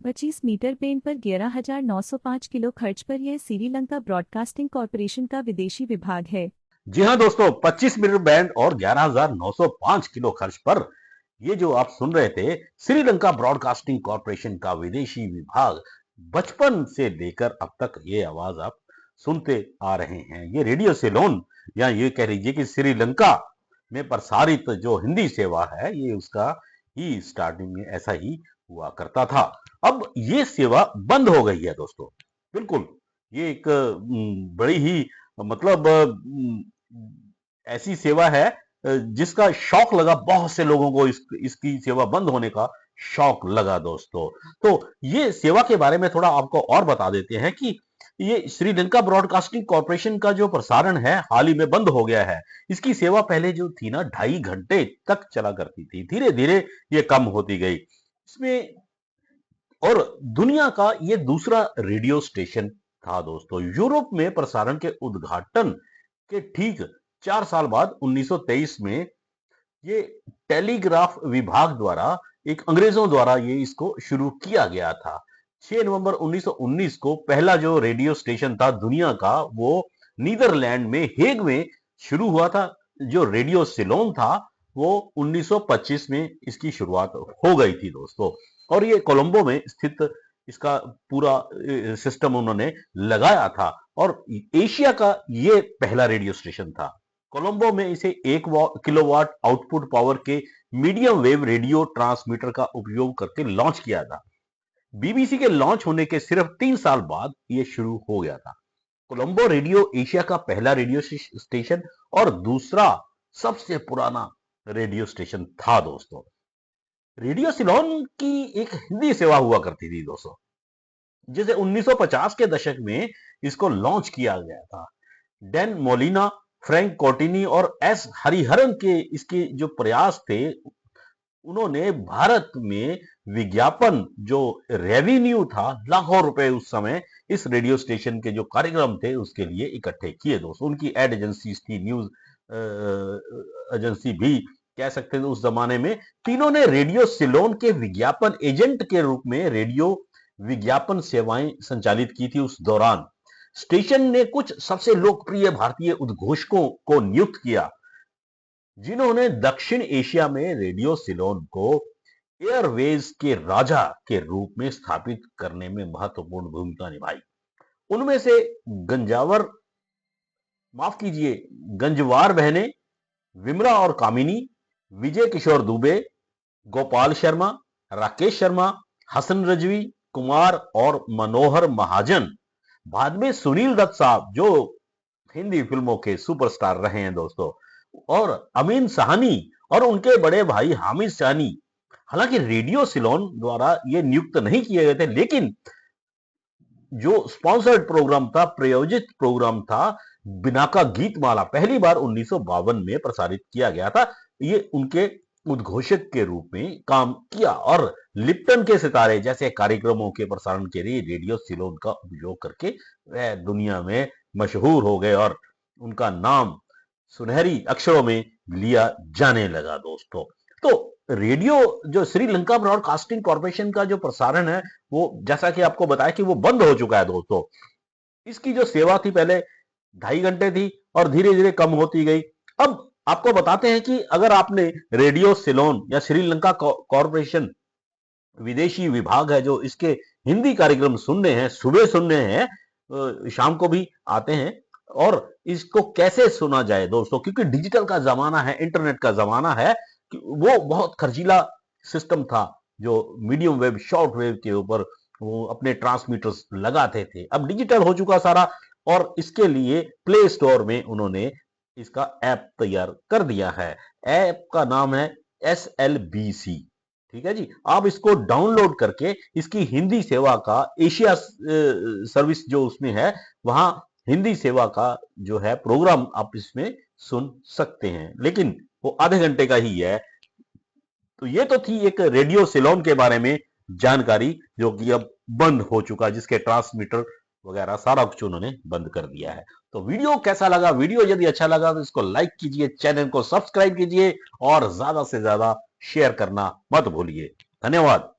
25 metre paint पर 11,905 kilo खर्च पर यह श्रीलंका ब्रॉडकास्टिंग कॉरपोरेशन का विदेशी विभाग है। जी हाँ दोस्तों, 25 मीटर बैंड और 11,905 किलो खर्च पर ये जो आप सुन रहे थे, श्रीलंका ब्रॉडकास्टिंग कॉरपोरेशन का विदेशी विभाग, बचपन से लेकर अब तक ये आवाज आप सुनते आ रहे हैं। ये रेडियो सिलोन, या ये कह लीजिए कि श्रीलंका में प्रसारित जो हिंदी सेवा है, ये उसका ही स्टार्टिंग में ऐसा ही हुआ करता था। अब ये सेवा बंद हो गई है दोस्तों। बिल्कुल, ये एक बड़ी ही मतलब ऐसी सेवा है जिसका शौक लगा, बहुत से लोगों को इसकी सेवा बंद होने का शौक लगा दोस्तों। तो ये सेवा के बारे में थोड़ा आपको और बता देते हैं कि ये श्रीलंका ब्रॉडकास्टिंग कॉरपोरेशन का जो प्रसारण है हाल ही में बंद हो गया है। इसकी सेवा पहले जो थी ना 2.5 घंटे तक चला करती थी, धीरे धीरे ये कम होती गई इसमें। और दुनिया का ये दूसरा रेडियो स्टेशन था दोस्तों। यूरोप में प्रसारण के उद्घाटन के ठीक 4 साल बाद 1923 में ये टेलीग्राफ विभाग द्वारा, एक अंग्रेजों द्वारा ये इसको शुरू किया गया था। 6 नवंबर 1919 को पहला जो रेडियो स्टेशन था दुनिया का, वो नीदरलैंड में हेग में शुरू हुआ था। जो रेडियो सिलोन था वो 1925 में इसकी शुरुआत हो गई थी दोस्तों। और ये कोलंबो में स्थित इसका पूरा सिस्टम उन्होंने लगाया था, और एशिया का ये पहला रेडियो स्टेशन था। कोलंबो में इसे 1 किलोवाट आउटपुट पावर के मीडियम वेव रेडियो ट्रांसमीटर का उपयोग करके लॉन्च किया था। बीबीसी के लॉन्च होने के सिर्फ 3 साल बाद यह शुरू हो गया था। कोलंबो रेडियो एशिया का पहला रेडियो स्टेशन और दूसरा सबसे पुराना रेडियो स्टेशन था दोस्तों। रेडियो सिलोन की एक हिंदी सेवा हुआ करती थी दोस्तों, जिसे 1950 के दशक में इसको लॉन्च किया गया था। डैन मोलिना, फ्रैंक कोटिनी और एस हरिहरन के इसके जो प्रयास थे, उन्होंने भारत में विज्ञापन जो रेवेन्यू था, लाखों रुपए उस समय इस रेडियो स्टेशन के जो कार्यक्रम थे उसके लिए इकट्ठे किए दोस्तों। उनकी एड एजेंसी थी, न्यूज एजेंसी भी कह सकते थे उस जमाने में। तीनों ने रेडियो सिलोन के विज्ञापन एजेंट के रूप में रेडियो विज्ञापन सेवाएं संचालित की थी उस दौरान। स्टेशन ने कुछ सबसे लोकप्रिय भारतीय उद्घोषकों को नियुक्त किया, जिन्होंने दक्षिण एशिया में रेडियो सिलोन को एयरवेज के राजा के रूप में स्थापित करने में महत्वपूर्ण भूमिका निभाई। उनमें से गंजावर माफ कीजिए गंजवार बहने, विमला और कामिनी, विजय किशोर दुबे, गोपाल शर्मा, राकेश शर्मा, हसन रजवी, कुमार और मनोहर महाजन। बाद में सुनील दत्त साहब, जो हिंदी फिल्मों के सुपरस्टार रहे हैं दोस्तों, और अमीन साहनी और उनके बड़े भाई हामिद साहनी। हालांकि रेडियो सिलोन द्वारा ये नियुक्त नहीं किए गए थे, लेकिन जो स्पॉन्सर्ड प्रोग्राम था, प्रायोजित प्रोग्राम था, बिना का गीत माला पहली बार 1952 में प्रसारित किया गया था। ये उनके उद्घोषक के रूप में काम किया, और लिप्टन के सितारे जैसे कार्यक्रमों के प्रसारण के लिए रेडियो सिलोन का उपयोग करके वह दुनिया में मशहूर हो गए, और उनका नाम सुनहरी अक्षरों में लिया जाने लगा दोस्तों। तो रेडियो जो श्रीलंका ब्रॉडकास्टिंग कॉरपोरेशन का जो प्रसारण है, वो जैसा कि आपको बताया कि वो बंद हो चुका है दोस्तों। इसकी जो सेवा थी पहले 2.5 घंटे थी और धीरे धीरे कम होती गई। अब आपको बताते हैं कि अगर आपने रेडियो सिलोन या श्रीलंका कॉरपोरेशन विदेशी विभाग है जो इसके हिंदी कार्यक्रम सुनने हैं, सुबह सुनने हैं, शाम को भी आते हैं, और इसको कैसे सुना जाए दोस्तों, क्योंकि डिजिटल का जमाना है, इंटरनेट का जमाना है। वो बहुत खर्चीला सिस्टम था जो मीडियम वेव, शॉर्ट वेव के ऊपर वो अपने ट्रांसमीटर्स लगाते थे। अब डिजिटल हो चुका सारा, और इसके लिए प्ले स्टोर में उन्होंने इसका ऐप तैयार कर दिया है। ऐप का नाम है SLBC। ठीक है जी, आप इसको डाउनलोड करके इसकी हिंदी सेवा का एशिया सर्विस जो उसमें है, वहां हिंदी सेवा का जो है प्रोग्राम आप इसमें सुन सकते हैं, लेकिन वो आधे घंटे का ही है। तो ये तो थी एक रेडियो सिलोन के बारे में जानकारी, जो कि अब बंद हो चुका, जिसके ट्रांसमीटर वगैरह सारा कुछ उन्होंने बंद कर दिया है। तो वीडियो कैसा लगा? वीडियो यदि अच्छा लगा तो इसको लाइक कीजिए, चैनल को सब्सक्राइब कीजिए और ज्यादा से ज्यादा शेयर करना मत भूलिए। धन्यवाद।